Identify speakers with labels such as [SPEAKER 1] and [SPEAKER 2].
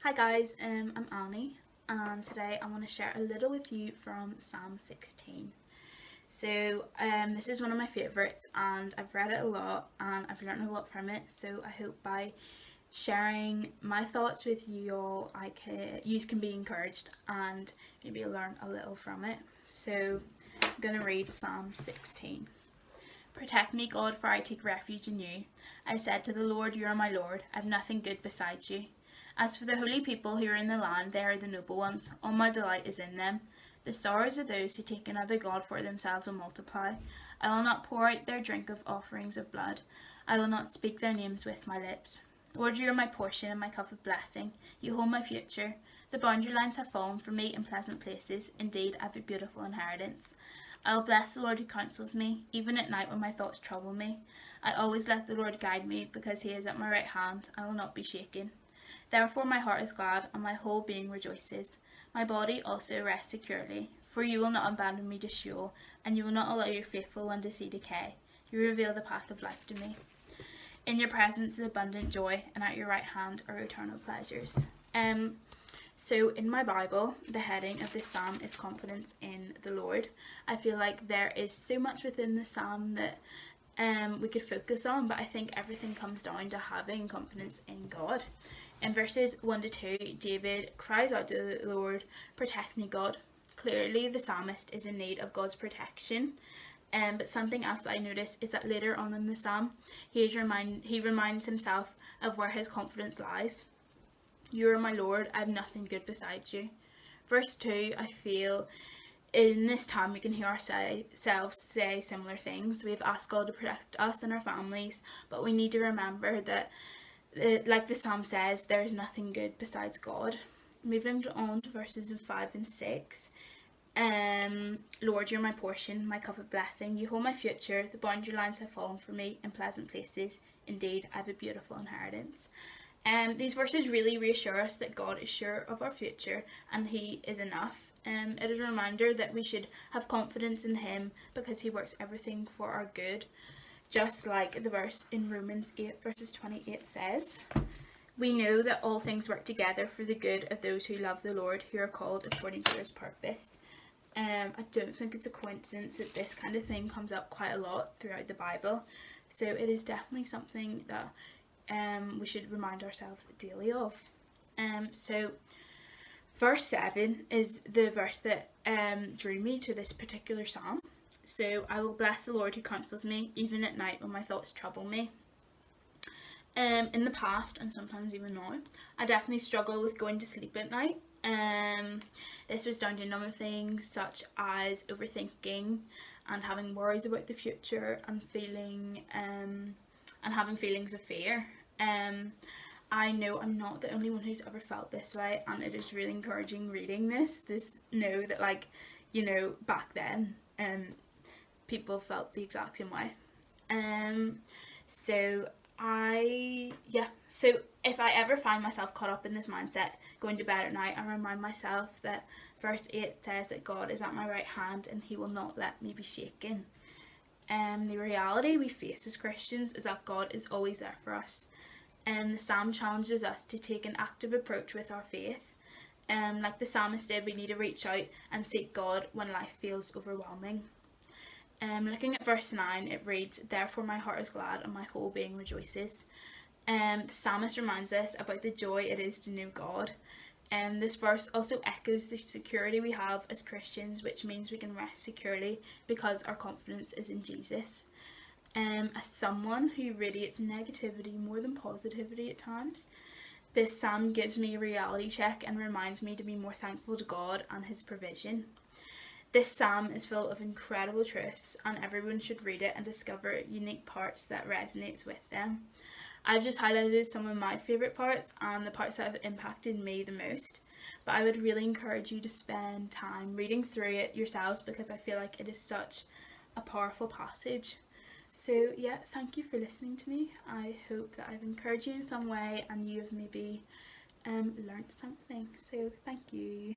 [SPEAKER 1] Hi guys, I'm Annie, and today I want to share a little with you from Psalm 16. This is one of my favourites, and I've read it a lot and I've learned a lot from it. So I hope by sharing my thoughts with you all, you can be encouraged and maybe learn a little from it. So I'm going to read Psalm 16. Protect me, God, for I take refuge in you. I said to the Lord, you are my Lord. I have nothing good besides you. As for the holy people who are in the land, they are the noble ones. All my delight is in them. The sorrows of those who take another god for themselves will multiply. I will not pour out their drink of offerings of blood. I will not speak their names with my lips. Lord, you are my portion and my cup of blessing. You hold my future. The boundary lines have fallen for me in pleasant places. Indeed, I have a beautiful inheritance. I will bless the Lord who counsels me, even at night when my thoughts trouble me. I always let the Lord guide me, because he is at my right hand. I will not be shaken. Therefore my heart is glad, and my whole being rejoices. My body also rests securely, for you will not abandon me to Sheol, and you will not allow your faithful one to see decay. You reveal the path of life to me. In your presence is abundant joy, and at your right hand are eternal pleasures. So in my Bible, the heading of this psalm is confidence in the Lord. I feel like there is so much within the psalm that we could focus on, but I think everything comes down to having confidence in God. In verses 1 to 2, David cries out to the Lord, "Protect me, God." Clearly, the psalmist is in need of God's protection. But something else I notice is that later on in the psalm, he reminds himself of where his confidence lies. You are my Lord, I have nothing good besides you. Verse 2, I feel in this time we can hear ourselves say similar things. We've asked God to protect us and our families, but we need to remember that, like the psalm says, there is nothing good besides God. Moving on to verses 5 and 6. Lord, you're my portion, my cup of blessing. You hold my future. The boundary lines have fallen for me in pleasant places. Indeed, I have a beautiful inheritance. These verses really reassure us that God is sure of our future and he is enough. It is a reminder that we should have confidence in him because he works everything for our good. Just like the verse in Romans 8 verses 28 says, we know that all things work together for the good of those who love the Lord, who are called according to his purpose. I don't think it's a coincidence that this kind of thing comes up quite a lot throughout the Bible. So it is definitely something that we should remind ourselves daily of. So verse 7 is the verse that drew me to this particular psalm. So I will bless the Lord who counsels me, even at night when my thoughts trouble me. In the past, and sometimes even now, I definitely struggle with going to sleep at night. This was down to a number of things, such as overthinking and having worries about the future and having feelings of fear. I know I'm not the only one who's ever felt this way, and it is really encouraging reading this know that, like, back then people felt the exact same way. So if I ever find myself caught up in this mindset going to bed at night, I remind myself that verse 8 says that God is at my right hand and he will not let me be shaken. The reality we face as Christians is that God is always there for us. The psalm challenges us to take an active approach with our faith. Like the psalmist did, we need to reach out and seek God when life feels overwhelming. Looking at verse 9, it reads, "Therefore my heart is glad and my whole being rejoices." The psalmist reminds us about the joy it is to know God. This verse also echoes the security we have as Christians, which means we can rest securely because our confidence is in Jesus. As someone who radiates negativity more than positivity at times, this psalm gives me a reality check and reminds me to be more thankful to God and his provision. This psalm is full of incredible truths, and everyone should read it and discover unique parts that resonates with them. I've just highlighted some of my favourite parts and the parts that have impacted me the most, but I would really encourage you to spend time reading through it yourselves because I feel like it is such a powerful passage. So yeah, thank you for listening to me. I hope that I've encouraged you in some way and you have maybe learnt something. So thank you.